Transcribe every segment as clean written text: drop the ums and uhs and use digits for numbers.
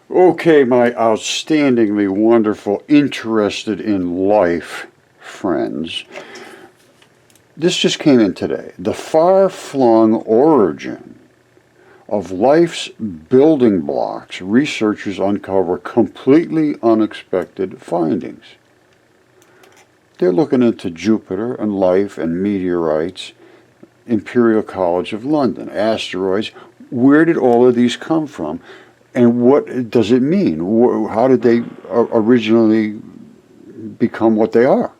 Okay, my outstandingly wonderful, interested in life friends. This just came in today. The far-flung origin of life's building blocks. Researchers uncover completely unexpected findings. They're looking into Jupiter and life and meteorites, Imperial College of London, asteroids. Where did all of these come from? And what does it mean? How did they originally become what they are?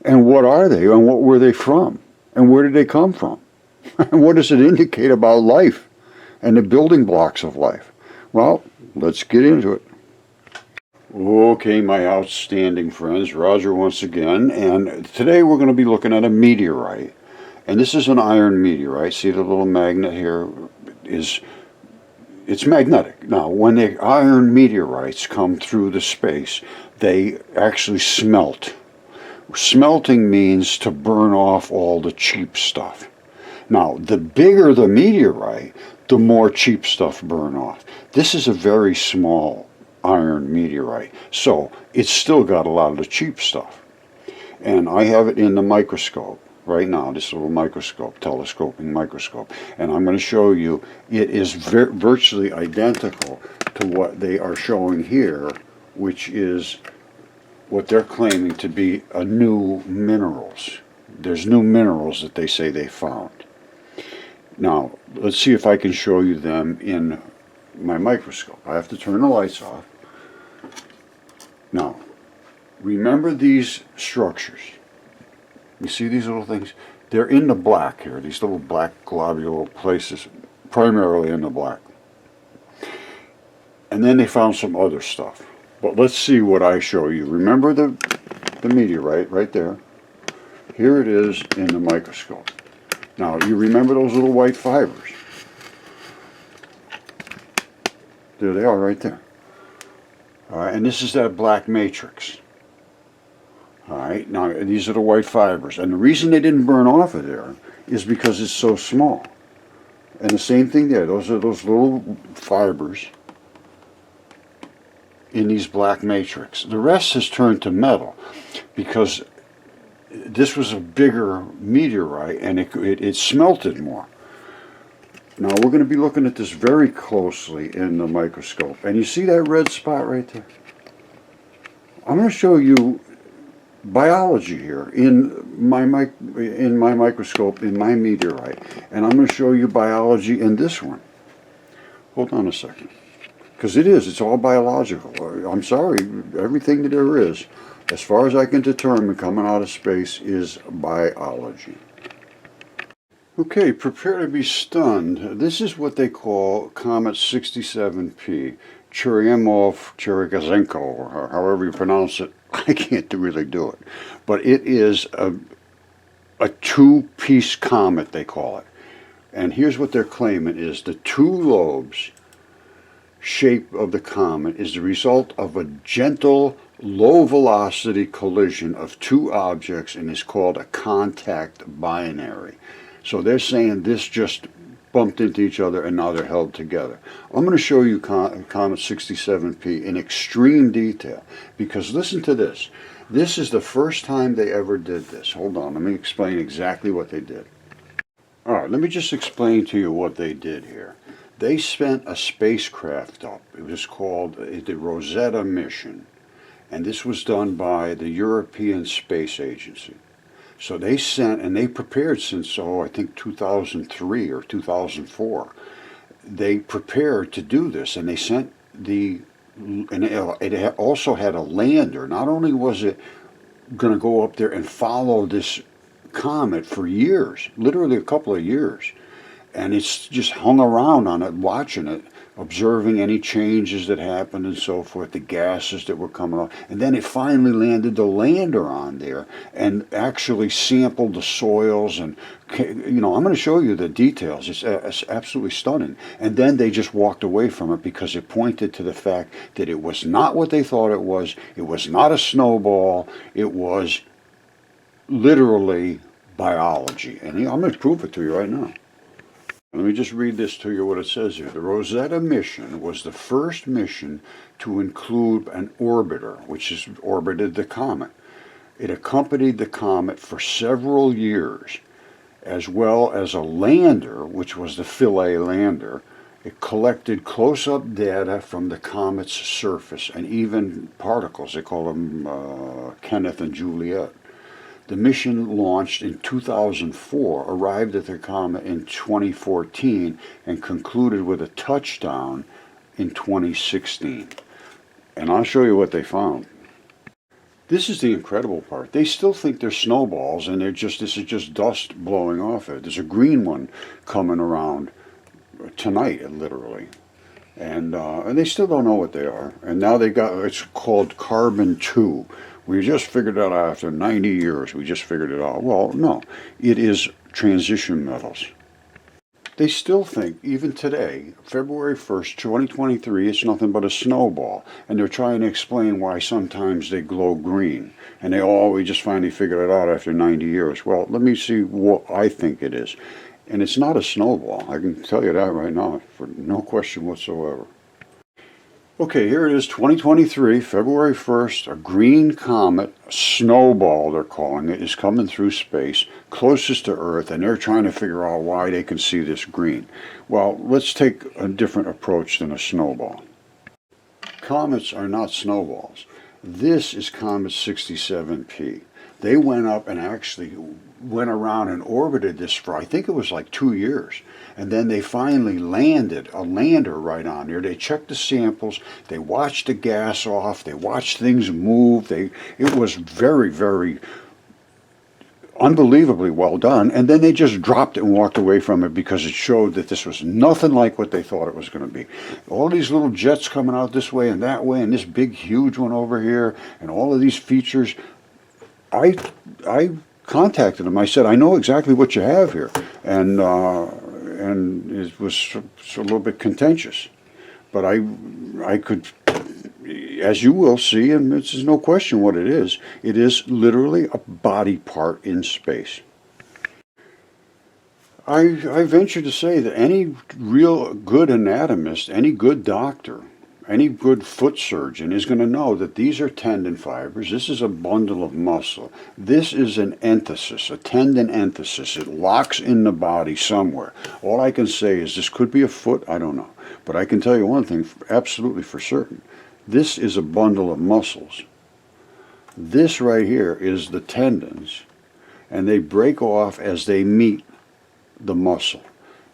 And what are they? And what were they from? And where did they come from? And what does it indicate about life and the building blocks of life? Well, let's get into it. Okay, my outstanding friends, Roger once again, and today we're going to be looking at a meteorite. And this is an iron meteorite. See the little magnet here? It's magnetic. Now, when the iron meteorites come through the space, they actually smelt. Smelting means to burn off all the cheap stuff. Now, the bigger the meteorite, the more cheap stuff burn off. This is a very small iron meteorite, so it's still got a lot of the cheap stuff. And I have it in the microscope right now, this little microscope, telescoping microscope, and I'm going to show you it is virtually identical to what they are showing here, which is what they're claiming to be a new minerals. There's new minerals that they say they found. Now, let's see if I can show you them in my microscope. I have to turn the lights off. Now, remember these structures. You see these little things? They're in the black here, these little black globular places, primarily in the black. And then they found some other stuff. But let's see what I show you. Remember the meteorite right there? Here it is in the microscope. Now, you remember those little white fibers? There they are right there. All right, and this is that black matrix. All right, now these are the white fibers. And the reason they didn't burn off of there is because it's so small. And the same thing there, those are those little fibers in these black matrix. The rest has turned to metal because this was a bigger meteorite and it smelted more. Now we're going to be looking at this very closely in the microscope. And you see that red spot right there? I'm going to show you biology here in my microscope, in my meteorite. And I'm going to show you biology in this one. Hold on a second. Because it's all biological. I'm sorry, everything that there is, as far as I can determine coming out of space, is biology. Okay, prepare to be stunned. This is what they call Comet 67P, Churyumov-Cherkasenko, or however you pronounce it. I can't really do it. But it is a two-piece comet, they call it. And here's what they're claiming is the two lobes shape of the comet is the result of a gentle, low-velocity collision of two objects and is called a contact binary. So they're saying this just bumped into each other and now they're held together. I'm going to show you Comet 67P in extreme detail because listen to this. This is the first time they ever did this. Hold on, let me explain exactly what they did. All right, let me just explain to you what they did here. They sent a spacecraft up. It was called the Rosetta mission. And this was done by the European Space Agency. So they sent, and they prepared since, I think 2003 or 2004. They prepared to do this, and they sent and it also had a lander. Not only was it going to go up there and follow this comet for years, literally a couple of years, and it's just hung around on it, watching it, observing any changes that happened and so forth, the gases that were coming off. And then it finally landed the lander on there and actually sampled the soils. And, I'm going to show you the details. It's absolutely stunning. And then they just walked away from it because it pointed to the fact that it was not what they thought it was. It was not a snowball. It was literally biology. And I'm going to prove it to you right now. Let me just read this to you, what it says here. The Rosetta mission was the first mission to include an orbiter, which has orbited the comet. It accompanied the comet for several years, as well as a lander, which was the Philae lander. It collected close-up data from the comet's surface and even particles. They call them Kenneth and Juliet. The mission launched in 2004, arrived at the comet in 2014, and concluded with a touchdown in 2016. And I'll show you what they found. This is the incredible part. They still think they're snowballs, and this is just dust blowing off it. There's a green one coming around tonight, literally. And they still don't know what they are. And now it's called carbon-2. We just figured it out after 90 years. We just figured it out. Well, no, it is transition metals. They still think, even today, February 1st, 2023, it's nothing but a snowball. And they're trying to explain why sometimes they glow green. And we just finally figured it out after 90 years. Well, let me see what I think it is. And it's not a snowball. I can tell you that right now, for no question whatsoever. Okay, here it is, 2023, February 1st, a green comet, snowball they're calling it, is coming through space, closest to Earth, and they're trying to figure out why they can see this green. Well, let's take a different approach than a snowball. Comets are not snowballs. This is Comet 67P. They went up and actually went around and orbited this for, I think it was like 2 years. And then they finally landed, a lander right on there. They checked the samples, they watched the gas off, they watched things move. It was very, very unbelievably well done. And then they just dropped it and walked away from it because it showed that this was nothing like what they thought it was going to be. All these little jets coming out this way and that way, and this big, huge one over here, and all of these features. I contacted them. I said, I know exactly what you have here. And it was a little bit contentious. But I could, as you will see, and there's no question what it is literally a body part in space. I venture to say that any real good anatomist, any good doctor, any good foot surgeon is going to know that these are tendon fibers. This is a bundle of muscle. This is an enthesis, a tendon enthesis. It locks in the body somewhere. All I can say is this could be a foot, I don't know. But I can tell you one thing absolutely for certain. This is a bundle of muscles. This right here is the tendons, and they break off as they meet the muscle.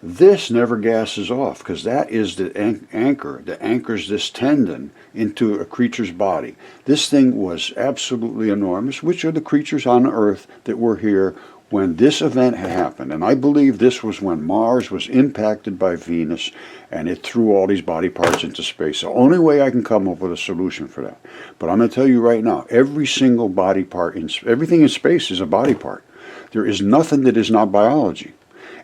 This never gasses off because that is the anchor that anchors this tendon into a creature's body. This thing was absolutely enormous, which are the creatures on Earth that were here when this event had happened. And I believe this was when Mars was impacted by Venus and it threw all these body parts into space. The only way I can come up with a solution for that. But I'm going to tell you right now, every single body part, everything in space is a body part. There is nothing that is not biology.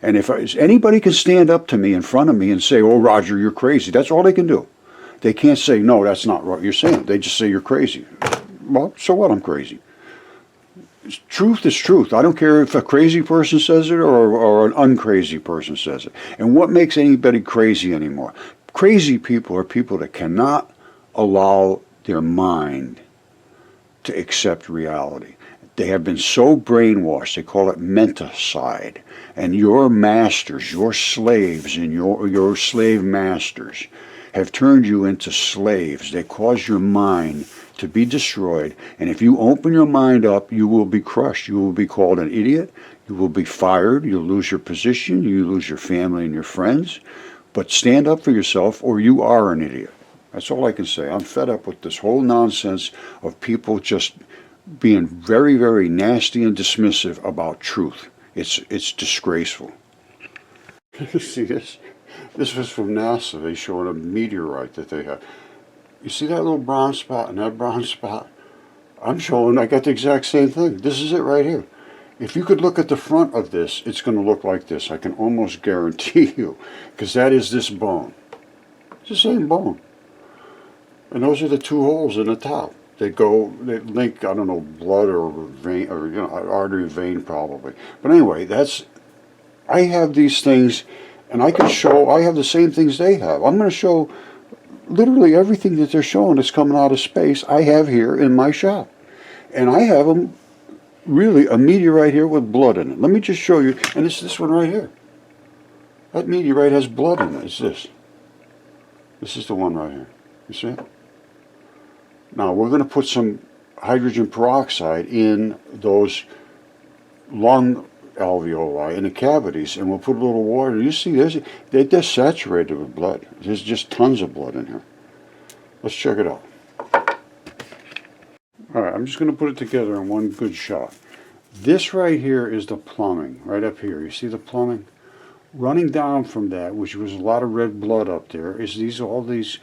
And if anybody can stand up to me in front of me and say, oh, Roger, you're crazy, that's all they can do. They can't say, no, that's not what you're saying. They just say you're crazy. Well, so what? I'm crazy. Truth is truth. I don't care if a crazy person says it or an uncrazy person says it. And what makes anybody crazy anymore? Crazy people are people that cannot allow their mind to accept reality. They have been so brainwashed, they call it menticide. And your masters, your slaves and your slave masters have turned you into slaves. They cause your mind to be destroyed. And if you open your mind up, you will be crushed. You will be called an idiot. You will be fired. You'll lose your position. You lose your family and your friends. But stand up for yourself or you are an idiot. That's all I can say. I'm fed up with this whole nonsense of people just being very, very nasty and dismissive about truth. It's disgraceful. See this? This was from NASA. They showed a meteorite that they have. You see that little brown spot and that brown spot? I'm showing I got the exact same thing. This is it right here. If you could look at the front of this, it's going to look like this. I can almost guarantee you. Because that is this bone. It's the same bone. And those are the two holes in the top. They link, I don't know, blood or vein, or artery vein probably. But anyway, I have these things And I can show, I have the same things they have. I'm going to show literally everything that they're showing that's coming out of space I have here in my shop. And I have them, really, a meteorite here with blood in it. Let me just show you, and it's this one right here. That meteorite has blood in it. It's this. This is the one right here. You see it? Now, we're going to put some hydrogen peroxide in those lung alveoli, in the cavities, and we'll put a little water. You see, they're saturated with blood. There's just tons of blood in here. Let's check it out. Alright, I'm just going to put it together in one good shot. This right here is the plumbing, right up here. You see the plumbing? Running down from that, which was a lot of red blood up there, is all these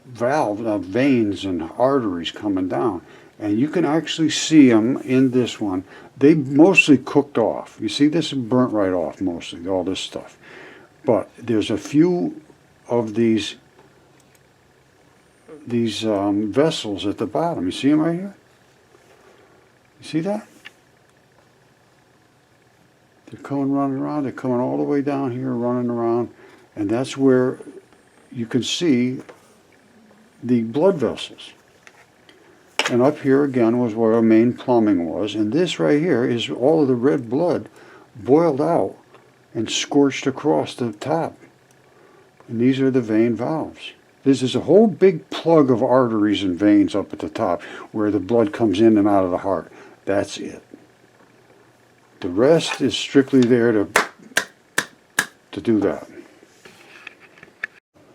veins and arteries coming down. And you can actually see them in this one. They mostly cooked off. You see, this is burnt right off mostly, all this stuff. But there's a few of these vessels at the bottom. You see them right here? You see that? They're coming running around. They're coming all the way down here, running around. And that's where you can see the blood vessels. And up here again was where our main plumbing was. And this right here is all of the red blood boiled out and scorched across the top. And these are the vein valves. This is a whole big plug of arteries and veins up at the top where the blood comes in and out of the heart. That's it. The rest is strictly there to do that.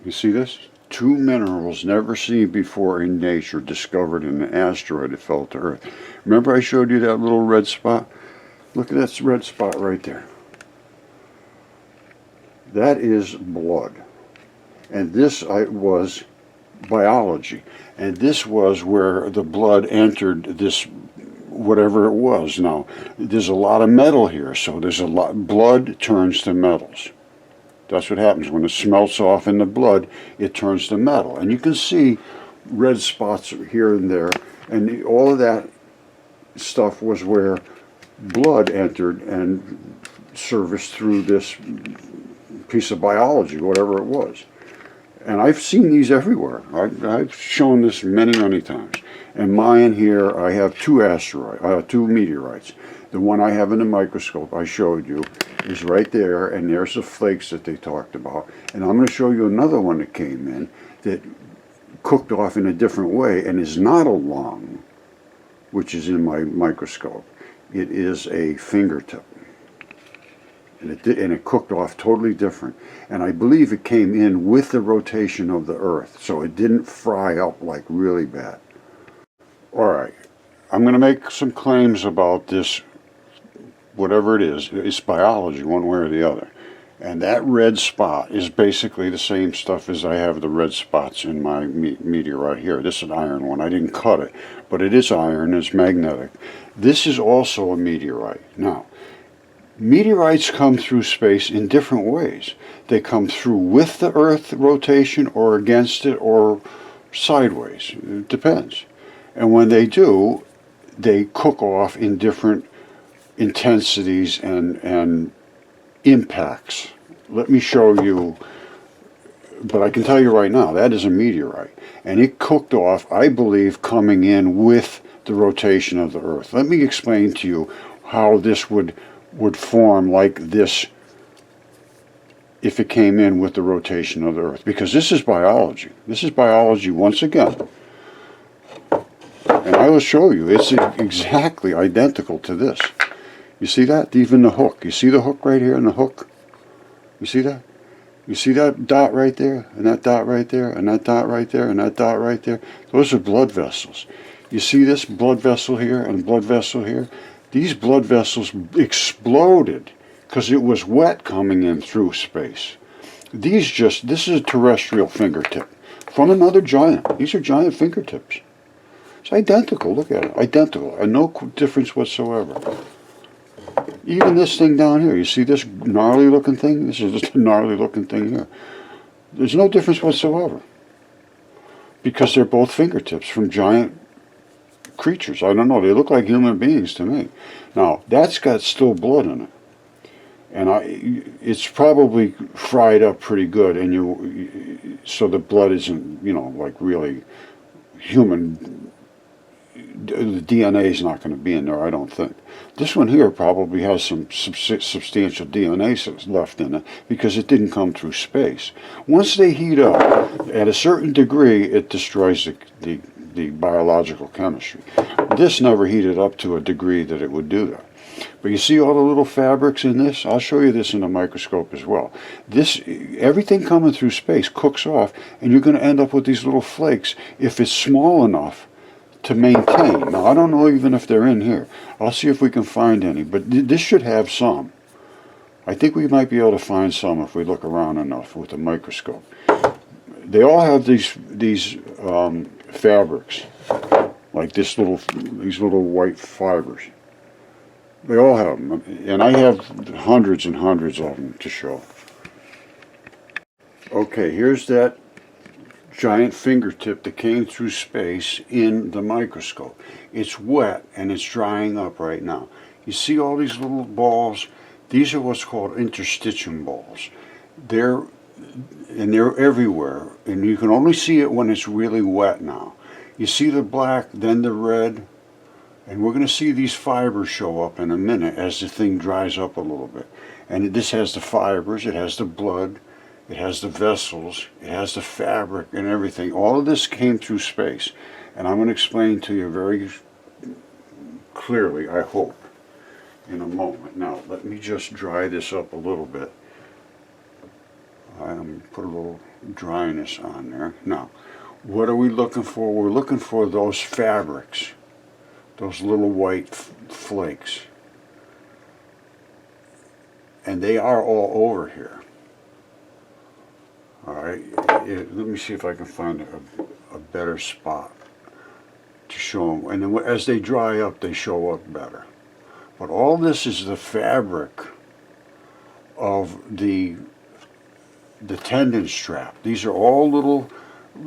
You see this? 2 minerals never seen before in nature discovered in an asteroid that fell to Earth. Remember I showed you that little red spot? Look at that red spot right there. That is blood. And this was biology. And this was where the blood entered this, whatever it was. Now, there's a lot of metal here, so there's a lot, blood turns to metals. That's what happens. When it smelts off in the blood, it turns to metal. And you can see red spots here and there. And all of that stuff was where blood entered and serviced through this piece of biology, whatever it was. And I've seen these everywhere. I've shown this many, many times. And mine here, I have 2 meteorites. The one I have in the microscope I showed you is right there, and there's the flakes that they talked about. And I'm going to show you another one that came in that cooked off in a different way and is not a lung, which is in my microscope. It is a fingertip. And it cooked off totally different. And I believe it came in with the rotation of the Earth, so it didn't fry up like really bad. Alright, I'm going to make some claims about this, whatever it is. It's biology, one way or the other. And that red spot is basically the same stuff as I have the red spots in my meteorite here. This is an iron one. I didn't cut it, but it is iron. It's magnetic. This is also a meteorite. Now, meteorites come through space in different ways. They come through with the Earth rotation or against it or sideways. It depends. And when they do, they cook off in different intensities and impacts. Let me show you, but I can tell you right now, that is a meteorite. And it cooked off, I believe, coming in with the rotation of the Earth. Let me explain to you how this would form like this if it came in with the rotation of the Earth. Because this is biology. This is biology once again. And I will show you, it's exactly identical to this. You see that? Even the hook. You see the hook right here and the hook? You see that? You see that dot right there? And that dot right there? And that dot right there? And that dot right there? Those are blood vessels. You see this blood vessel here and blood vessel here? These blood vessels exploded because it was wet coming in through space. This is a terrestrial fingertip from another giant. These are giant fingertips. It's identical, look at it, identical, and no difference whatsoever. Even this thing down here, you see this gnarly looking thing? This is just a gnarly looking thing here. There's no difference whatsoever. Because they're both fingertips from giant creatures. I don't know, they look like human beings to me. Now, that's got still blood in it. And it's probably fried up pretty good, and so the blood isn't, like really human. The DNA is not going to be in there, I don't think. This one here probably has some substantial DNA left in it because it didn't come through space. Once they heat up, at a certain degree, it destroys the biological chemistry. This never heated up to a degree that it would do that. But you see all the little fabrics in this? I'll show you this in a microscope as well. Everything coming through space cooks off, and you're going to end up with these little flakes if it's small enough to maintain. Now, I don't know even if they're in here. I'll see if we can find any, but this should have some. I think we might be able to find some if we look around enough with a microscope. They all have these fabrics, like these little white fibers. They all have them, and I have hundreds and hundreds of them to show. Okay, here's that giant fingertip that came through space in the microscope. It's wet and it's drying up right now. You see all these little balls? These are what's called interstitium balls. They're everywhere, and you can only see it when it's really wet now. You see the black, then the red, and we're going to see these fibers show up in a minute as the thing dries up a little bit. And this has the fibers, it has the blood, it has the vessels, it has the fabric and everything. All of this came through space. And I'm going to explain to you very clearly, I hope, in a moment. Now, let me just dry this up a little bit. I'm put a little dryness on there. Now, what are we looking for? We're looking for those fabrics, those little white flakes. And they are all over here. All right, let me see if I can find a better spot to show them. And then as they dry up, they show up better. But all this is the fabric of the tendon strap. These are all little,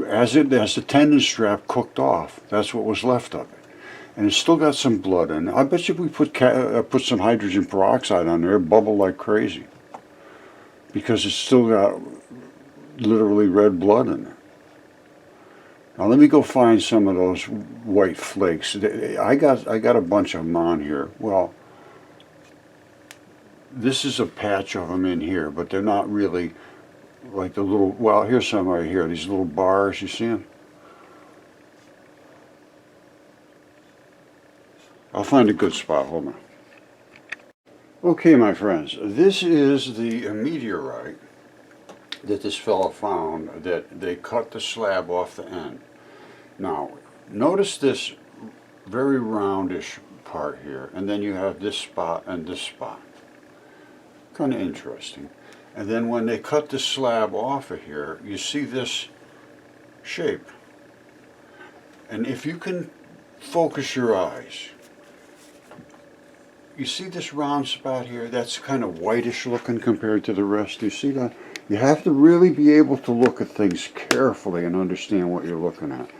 as the tendon strap cooked off, that's what was left of it. And it's still got some blood in it. I bet you if we put some hydrogen peroxide on there, it'd bubble like crazy. Because it's still got literally red blood in it. Now let me go find some of those white flakes. I got a bunch of them on here. Well, this is a patch of them in here, but they're not really like the little, well, here's some right here. These little bars, you see them? I'll find a good spot, hold on. Okay, my friends, this is the meteorite that this fellow found, that they cut the slab off the end. Now, notice this very roundish part here, and then you have this spot and this spot. Kind of interesting. And then when they cut the slab off of here, you see this shape. And if you can focus your eyes, you see this round spot here? That's kind of whitish looking compared to the rest. You see that? You have to really be able to look at things carefully and understand what you're looking at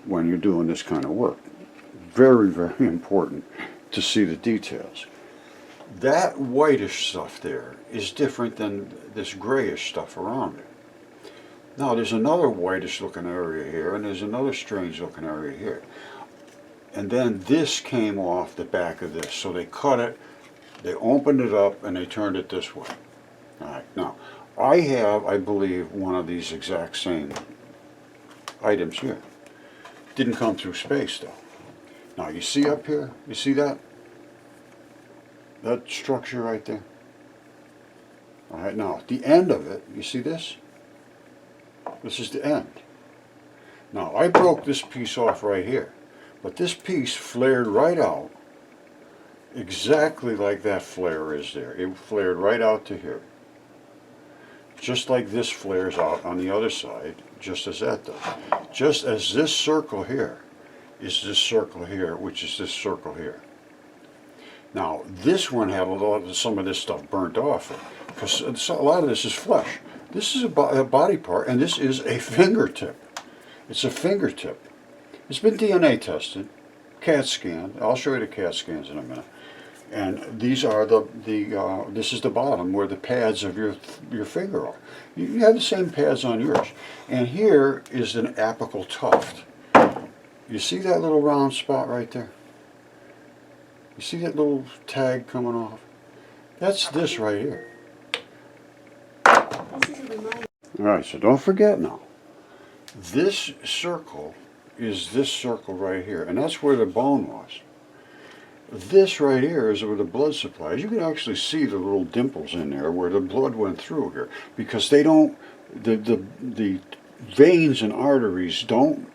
when you're doing this kind of work. Very, very important to see the details. That whitish stuff there is different than this grayish stuff around it. Now there's another whitish looking area here, and there's another strange looking area here. And then this came off the back of this. So they cut it, they opened it up, and they turned it this way. All right, now, I have, I believe, one of these exact same items here. Didn't come through space, though. Now, you see up here? You see that? That structure right there? All right, now, at the end of it, you see this? This is the end. Now, I broke this piece off right here. But this piece flared right out, exactly like that flare is there. It flared right out to here. Just like this flares out on the other side, just as that does. Just as this circle here is this circle here, which is this circle here. Now, this one had some of this stuff burnt off, because a lot of this is flesh. This is a body part, and this is a fingertip. It's a fingertip. It's been DNA tested, CAT scanned. I'll show you the CAT scans in a minute. And these are this is the bottom where the pads of your finger are. You have the same pads on yours. And here is an apical tuft. You see that little round spot right there? You see that little tag coming off? That's this right here. Alright, so don't forget now. This circle is this circle right here, and that's where the bone was. This right here is where the blood supply is. You can actually see the little dimples in there where the blood went through here, because they don't, the veins and arteries don't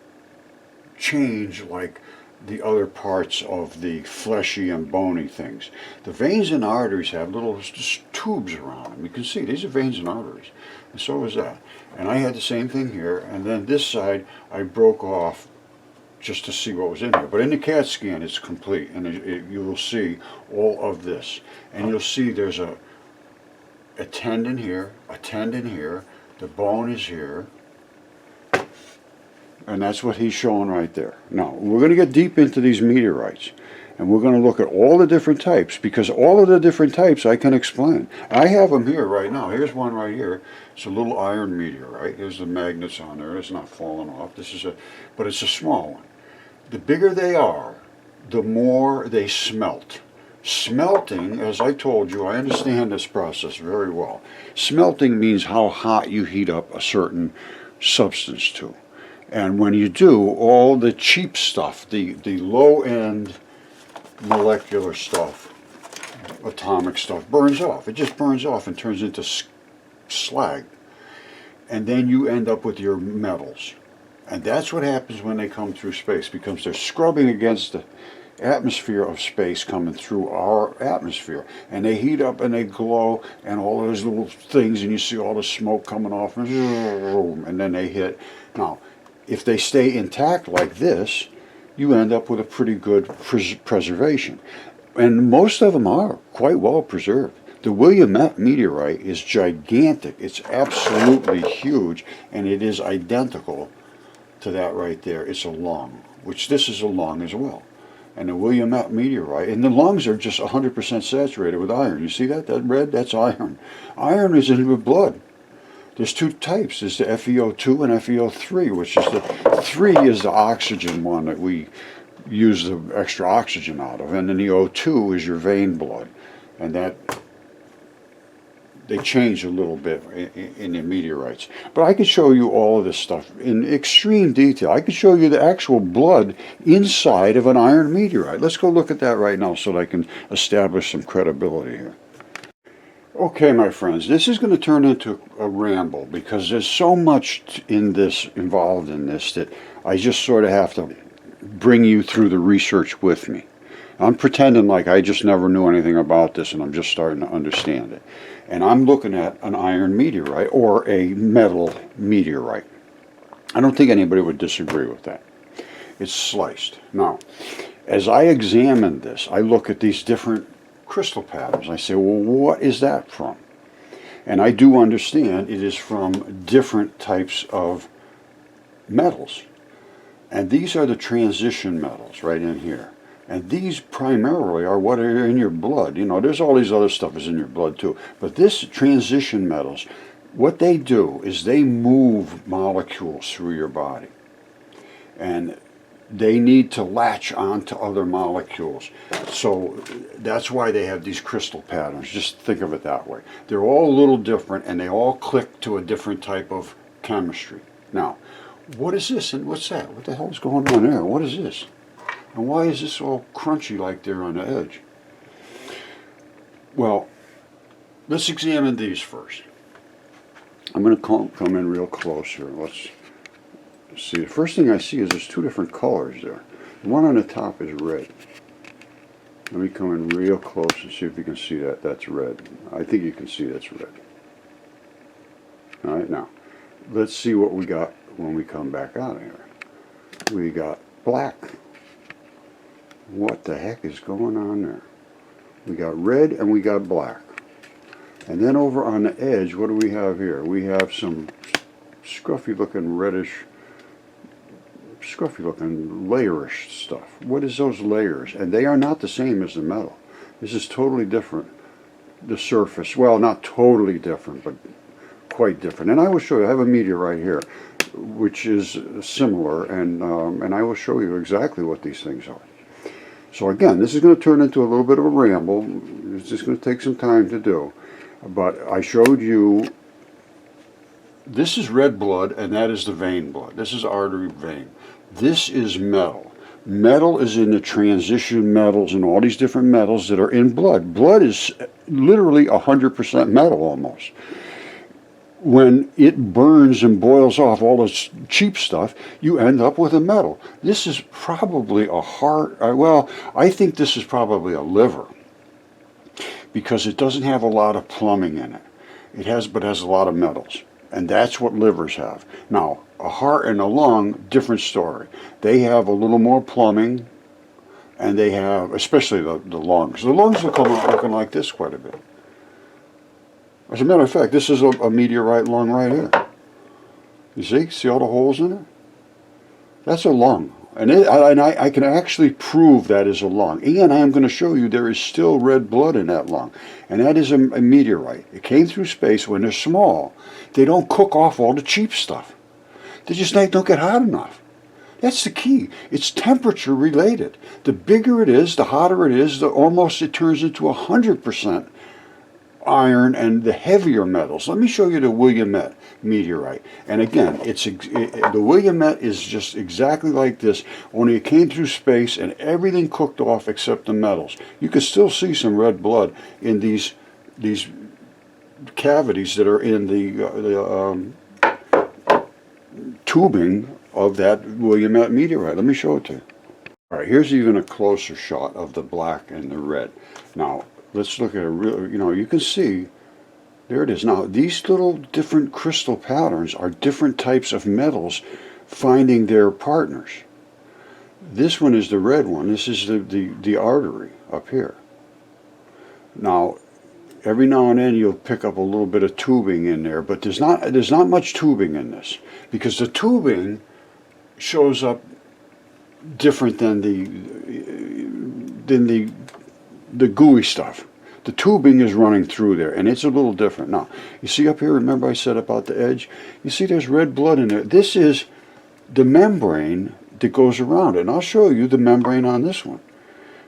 change like the other parts of the fleshy and bony things. The veins and arteries have little just tubes around them. You can see these are veins and arteries, and so is that. And I had the same thing here, and then this side I broke off just to see what was in here. But in the CAT scan, it's complete, and you will see all of this. And you'll see there's a tendon here, the bone is here, and that's what he's showing right there. Now, we're going to get deep into these meteorites, and we're going to look at all the different types, because all of the different types I can explain. I have them here right now. Here's one right here. It's a little iron meteorite. Here's the magnets on there. It's not falling off. But it's a small one. The bigger they are, the more they smelt. Smelting, as I told you, I understand this process very well. Smelting means how hot you heat up a certain substance to. And when you do, all the cheap stuff, the low-end molecular stuff, atomic stuff, burns off. It just burns off and turns into slag. And then you end up with your metals. And that's what happens when they come through space, because they're scrubbing against the atmosphere of space coming through our atmosphere. And they heat up and they glow and all those little things, and you see all the smoke coming off, and then they hit. Now, if they stay intact like this, you end up with a pretty good preservation. And most of them are quite well preserved. The Willamette meteorite is gigantic. It's absolutely huge, and it is identical to that right there. It's a lung, which this is a lung as well. And the Willamette meteorite, and the lungs are just 100% saturated with iron. You see that? That red, that's iron. Iron is in the blood. There's two types. There's the FeO2 and FeO3, which is the 3 is the oxygen one that we use the extra oxygen out of, and then the O2 is your vein blood. And that they change a little bit in the meteorites. But I could show you all of this stuff in extreme detail. I could show you the actual blood inside of an iron meteorite. Let's go look at that right now so that I can establish some credibility here. Okay, my friends, this is going to turn into a ramble, because there's so much involved in this that I just sort of have to bring you through the research with me. I'm pretending like I just never knew anything about this, and I'm just starting to understand it. And I'm looking at an iron meteorite or a metal meteorite. I don't think anybody would disagree with that. It's sliced. Now, as I examine this, I look at these different crystal patterns. I say, well, what is that from? And I do understand it is from different types of metals. And these are the transition metals right in here. And these primarily are what are in your blood. You know, there's all these other stuff is in your blood too. But this transition metals, what they do is they move molecules through your body. And they need to latch onto other molecules. So that's why they have these crystal patterns. Just think of it that way. They're all a little different, and they all click to a different type of chemistry. Now, what is this and what's that? What the hell is going on there? What is this? And why is this all crunchy like there on the edge? Well, let's examine these first. I'm going to come in real close here. Let's see. The first thing I see is there's two different colors there. The one on the top is red. Let me come in real close and see if you can see that. That's red. I think you can see that's red. All right, now, let's see what we got when we come back out of here. We got black. What the heck is going on there? We got red and we got black. And then over on the edge, what do we have here? We have some scruffy looking reddish, scruffy looking layerish stuff. What is those layers? And they are not the same as the metal. This is totally different. The surface, well, not totally different, but quite different. And I will show you, I have a meteorite here, which is similar, and I will show you exactly what these things are. So again, this is going to turn into a little bit of a ramble. It's just going to take some time to do. But I showed you, this is red blood, and that is the vein blood. This is artery vein. This is metal. Metal is in the transition metals and all these different metals that are in blood. Blood is literally 100% metal almost. When it burns and boils off all this cheap stuff, you end up with a metal. This is probably a heart, well, I think this is probably a liver, because it doesn't have a lot of plumbing in it. It has, but has a lot of metals. And that's what livers have. Now, a heart and a lung, different story. They have a little more plumbing, and they have, especially the lungs. The lungs will come out looking like this quite a bit. As a matter of fact, this is a meteorite lung right here. You see all the holes in it? That's a lung. And I can actually prove that is a lung. And I am going to show you there is still red blood in that lung. And that is a meteorite. It came through space. When they're small, they don't cook off all the cheap stuff. They just don't get hot enough. That's the key. It's temperature related. The bigger it is, the hotter it is, the almost it turns into 100% iron and the heavier metals. Let me show you the Willamette meteorite. And again, the Willamette is just exactly like this, only it came through space and everything cooked off except the metals. You can still see some red blood in these cavities that are in the tubing of that Willamette meteorite. Let me show it to you. All right, here's even a closer shot of the black and the red. Now, let's look at a real, you can see, there it is. Now, these little different crystal patterns are different types of metals finding their partners. This one is the red one. This is the artery up here. Now, every now and then you'll pick up a little bit of tubing in there, but there's not much tubing in this, because the tubing shows up different than the gooey stuff. The tubing is running through there, and it's a little different. Now, you see up here, remember I said about the edge? You see there's red blood in there. This is the membrane that goes around it. And I'll show you the membrane on this one,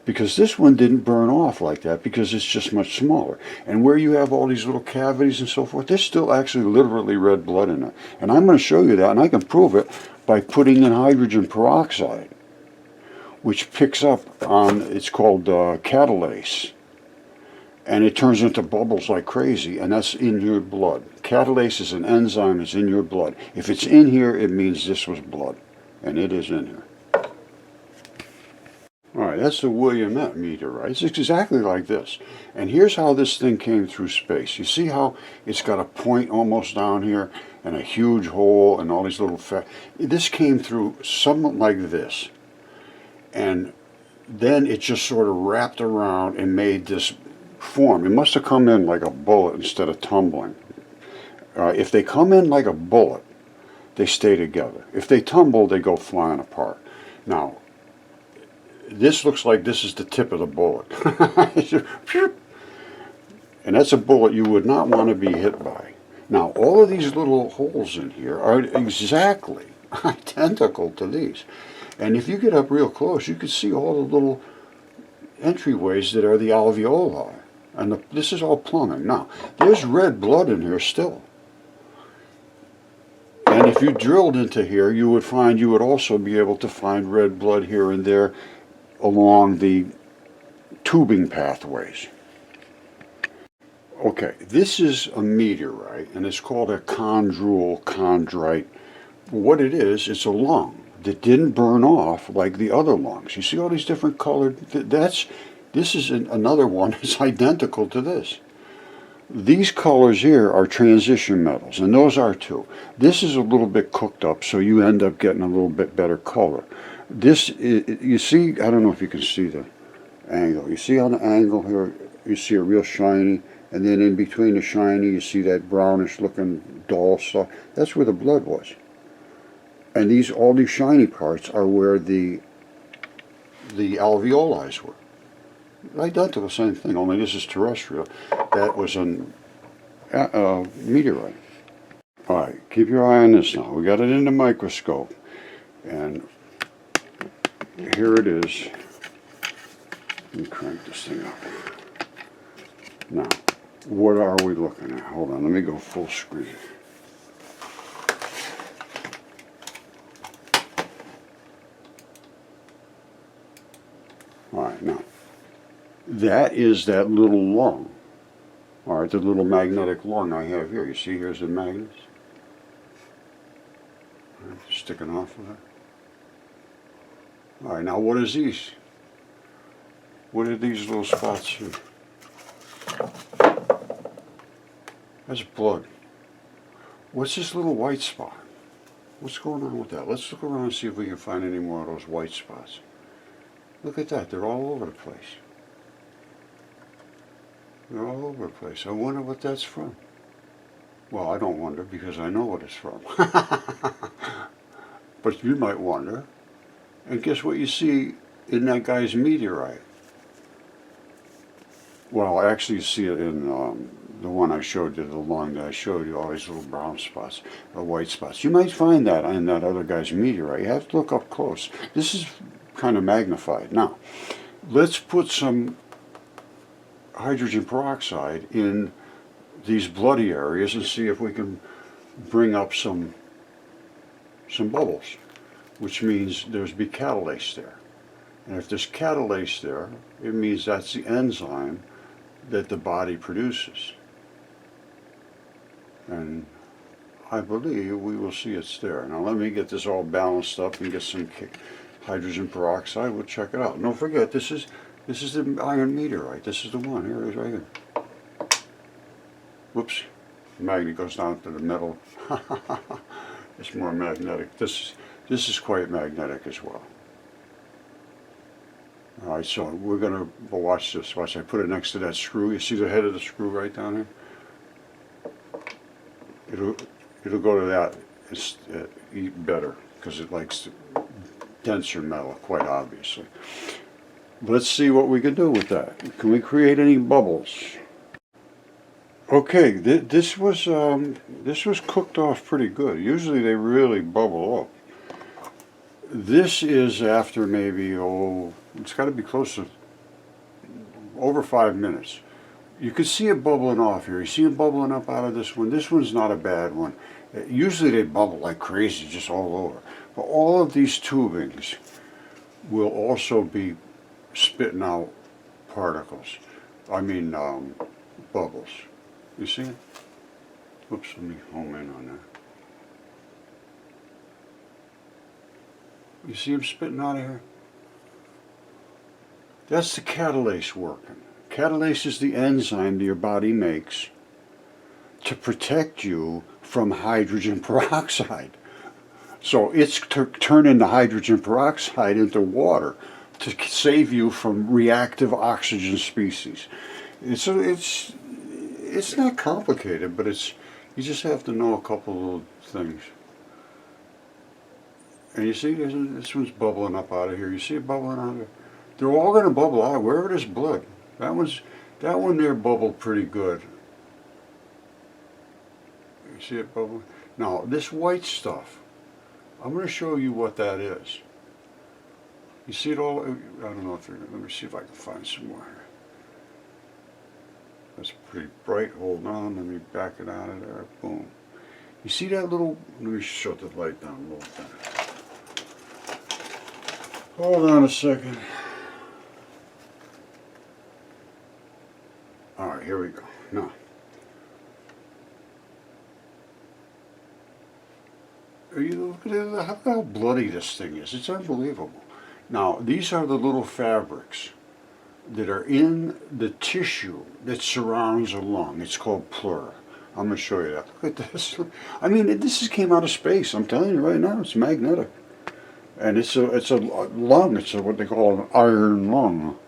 because this one didn't burn off like that, because it's just much smaller. And where you have all these little cavities and so forth, there's still actually literally red blood in it. And I'm going to show you that, and I can prove it by putting in hydrogen peroxide, which picks up on, it's called catalase, and it turns into bubbles like crazy, and that's in your blood. Catalase is an enzyme that's in your blood. If it's in here, it means this was blood, and it is in here. All right, that's the Willamette meteorite. It's exactly like this. And here's how this thing came through space. You see how it's got a point almost down here, and a huge hole, and all these little this came through something like this. And then it just sort of wrapped around and made this form. It must have come in like a bullet instead of tumbling. If they come in like a bullet, they stay together. If they tumble, they go flying apart. Now, this looks like this is the tip of the bullet. And that's a bullet you would not want to be hit by. Now, all of these little holes in here are exactly identical to these. And if you get up real close, you can see all the little entryways that are the alveoli. And this is all plumbing. Now, there's red blood in here still. And if you drilled into here, you would also be able to find red blood here and there along the tubing pathways. Okay, this is a meteorite, and it's called a chondrite. What it is, it's a lung that didn't burn off like the other lungs. You see all these different colored, this is another one that's identical to this. These colors here are transition metals, and those are too. This is a little bit cooked up, so you end up getting a little bit better color. This, you see, I don't know if you can see the angle. You see on the angle here, you see a real shiny, and then in between the shiny, you see that brownish looking dull stuff. That's where the blood was. And all these shiny parts are where the alveoli were. Identical, same thing, only this is terrestrial. That was a meteorite. All right, keep your eye on this now. We got it in the microscope, and here it is. Let me crank this thing up. Now, what are we looking at? Hold on, let me go full screen. All right, now, that is that little lung. All right, the little magnetic lung I have here. You see, here's the magnets. All right, sticking off of it. All right, now what is these? What are these little spots here? That's blood. What's this little white spot? What's going on with that? Let's look around and see if we can find any more of those white spots. Look at that, they're all over the place. They're all over the place. I wonder what that's from. Well, I don't wonder because I know what it's from. But you might wonder. And guess what you see in that guy's meteorite? Well, actually you see it in the one I showed you, the lung that I showed you, all these little brown spots, or white spots. You might find that in that other guy's meteorite. You have to look up close. This is kind of magnified. Now, let's put some hydrogen peroxide in these bloody areas and see if we can bring up some bubbles, which means there's be catalase there. And if there's catalase there, it means that's the enzyme that the body produces. And I believe we will see it's there. Now let me get this all balanced up and get some hydrogen peroxide. We'll check it out. Don't forget, this is the iron meteorite. This is the one. Here it is right here. Whoops. The magnet goes down to the metal. It's more magnetic. This is quite magnetic as well. All right, so we're going to watch this. Watch, I put it next to that screw. You see the head of the screw right down here? It'll go to that. It's better because it likes denser metal, quite obviously. Let's see what we can do with that. Can we create any bubbles? Okay, this was cooked off pretty good. Usually they really bubble up. This is after maybe, it's got to be close to over 5 minutes. You can see it bubbling off here. You see it bubbling up out of this one. This one's not a bad one. Usually they bubble like crazy just all over. But all of these tubings will also be spitting out particles. I mean bubbles. You see it? Whoops, let me home in on that. You see them spitting out of here? That's the catalase working. Catalase is the enzyme that your body makes to protect you from hydrogen peroxide. So it's turning the hydrogen peroxide into water to save you from reactive oxygen species. It's not complicated, but you just have to know a couple of things. And you see, this one's bubbling up out of here. You see it bubbling out of here? They're all going to bubble out wherever there's blood. That one there bubbled pretty good. You see it bubbling? Now, this white stuff, I'm going to show you what that is. You see it all? I don't know if you're, let me see if I can find some more here. That's pretty bright. Hold on, let me back it out of there. Boom. You see that little, let me shut the light down a little bit. Hold on a second. Alright, here we go. Now, look at how bloody this thing is. It's unbelievable. Now, these are the little fabrics that are in the tissue that surrounds a lung. It's called pleurer. I'm going to show you that. Look at this. I mean, this came out of space. I'm telling you right now, it's magnetic. And it's a lung. It's what they call an iron lung.